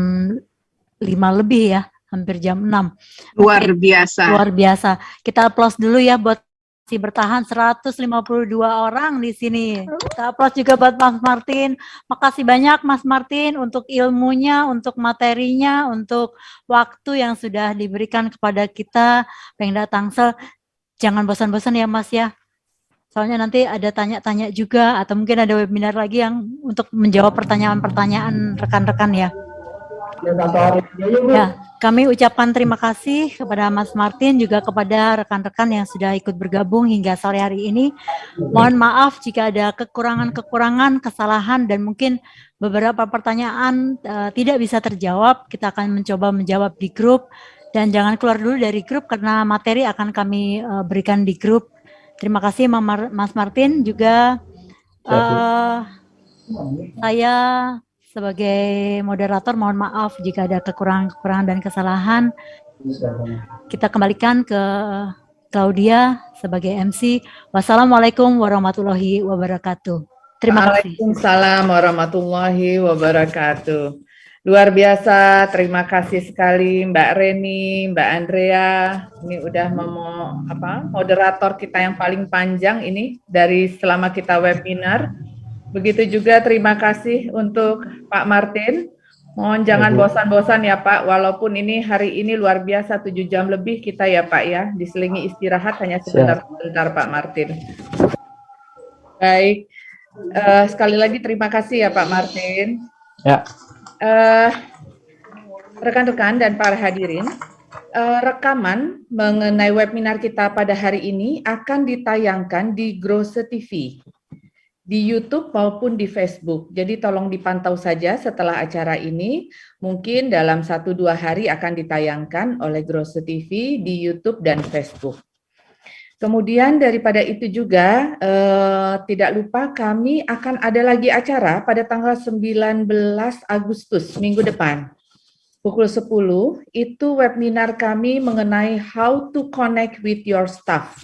5 lebih ya, hampir jam 6. Luar biasa. Luar biasa. Kita applause dulu ya buat masih bertahan 152 orang di sini. Kita applause juga buat Mas Martin. Makasih banyak Mas Martin untuk ilmunya, untuk materinya, untuk waktu yang sudah diberikan kepada kita, Pemda Tangsel. Jangan bosan-bosan ya Mas ya. Soalnya nanti ada tanya-tanya juga atau mungkin ada webinar lagi yang untuk menjawab pertanyaan-pertanyaan rekan-rekan ya. Ya, kami ucapkan terima kasih kepada Mas Martin juga kepada rekan-rekan yang sudah ikut bergabung hingga sore hari ini. Mohon maaf jika ada kekurangan-kekurangan, kesalahan dan mungkin beberapa pertanyaan tidak bisa terjawab. Kita akan mencoba menjawab di grup dan jangan keluar dulu dari grup karena materi akan kami berikan di grup. Terima kasih Mas Martin juga. Saya sebagai moderator mohon maaf jika ada kekurangan-kekurangan dan kesalahan. Kita kembalikan ke Claudia sebagai MC. Wassalamualaikum warahmatullahi wabarakatuh. Terima kasih. Waalaikumsalam warahmatullahi wabarakatuh. Luar biasa, terima kasih sekali Mbak Reni, Mbak Andrea. Ini udah moderator kita yang paling panjang ini dari selama kita webinar. Begitu juga terima kasih untuk Pak Martin. Mohon jangan bosan-bosan ya Pak, walaupun ini hari ini luar biasa 7 jam lebih kita ya Pak ya, diselingi istirahat hanya sebentar-sebentar Pak Martin. Baik, sekali lagi terima kasih ya Pak Martin. Ya. Rekan-rekan dan para hadirin, rekaman mengenai webinar kita pada hari ini akan ditayangkan di Growse TV, di YouTube maupun di Facebook. Jadi tolong dipantau saja setelah acara ini. Mungkin dalam 1-2 hari akan ditayangkan oleh Growse TV di YouTube dan Facebook. Kemudian daripada itu juga tidak lupa kami akan ada lagi acara pada tanggal 19 Agustus minggu depan. Pukul 10 itu webinar kami mengenai how to connect with your staff.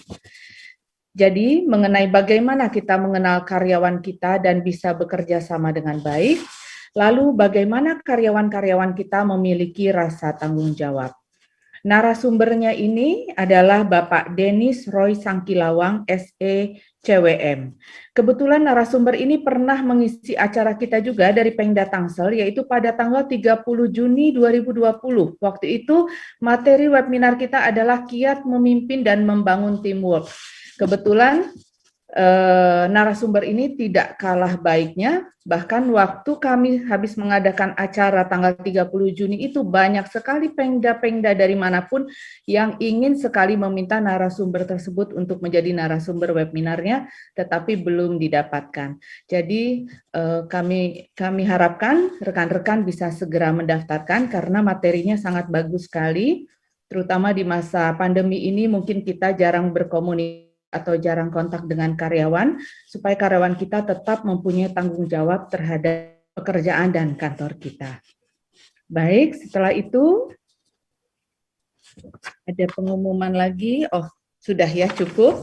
Jadi mengenai bagaimana kita mengenal karyawan kita dan bisa bekerja sama dengan baik, lalu bagaimana karyawan-karyawan kita memiliki rasa tanggung jawab. Narasumbernya ini adalah Bapak Denis Roy Sangkilawang, SE CWM. Kebetulan narasumber ini pernah mengisi acara kita juga dari Pemda Tangsel, yaitu pada tanggal 30 Juni 2020. Waktu itu materi webinar kita adalah kiat memimpin dan membangun teamwork. Kebetulan narasumber ini tidak kalah baiknya, bahkan waktu kami habis mengadakan acara tanggal 30 Juni itu banyak sekali pengda-pengda dari manapun yang ingin sekali meminta narasumber tersebut untuk menjadi narasumber webinarnya, tetapi belum didapatkan. Jadi kami harapkan rekan-rekan bisa segera mendaftarkan karena materinya sangat bagus sekali, terutama di masa pandemi ini mungkin kita jarang berkomunikasi atau jarang kontak dengan karyawan, supaya karyawan kita tetap mempunyai tanggung jawab terhadap pekerjaan dan kantor kita. Baik, setelah itu ada pengumuman lagi. Oh, sudah ya, cukup.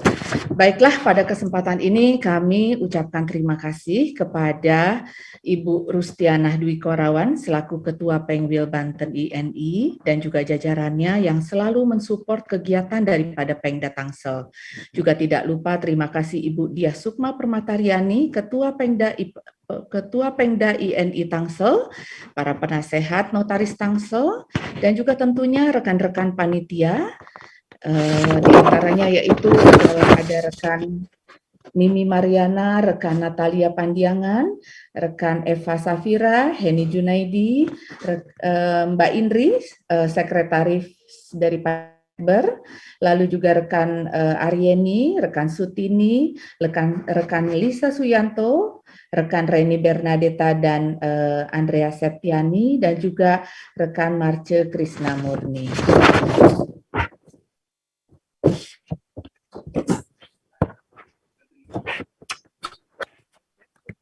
Baiklah, pada kesempatan ini kami ucapkan terima kasih kepada Ibu Rustianah Dwi Korawan selaku Ketua Pengwil Banten INI dan juga jajarannya yang selalu mensupport kegiatan daripada Pemda Tangsel. Juga tidak lupa terima kasih Ibu Diah Sukma Permatariani, Ketua Pengda INI Tangsel, para penasehat notaris Tangsel, dan juga tentunya rekan-rekan panitia. Di antaranya yaitu ada rekan Mimi Mariana, rekan Natalia Pandiangan, rekan Eva Safira, Heni Junaidi, Mbak Indri, sekretaris dari Ber, lalu juga rekan Aryeni, rekan Sutini, rekan Lisa Suyanto, rekan Reni Bernadetta dan Andrea Septiani, dan juga rekan Marce Krisnamurni.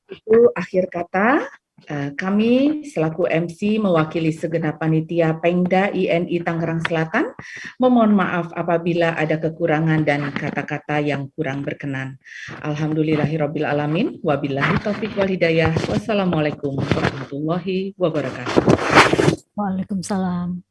Itu akhir kata. Kami selaku MC mewakili segenap panitia Pengda INI Tangerang Selatan memohon maaf apabila ada kekurangan dan kata-kata yang kurang berkenan. Alhamdulillahirabbil alamin, wabillahi taufik wal hidayah. Wassalamualaikum warahmatullahi wabarakatuh. Waalaikumsalam.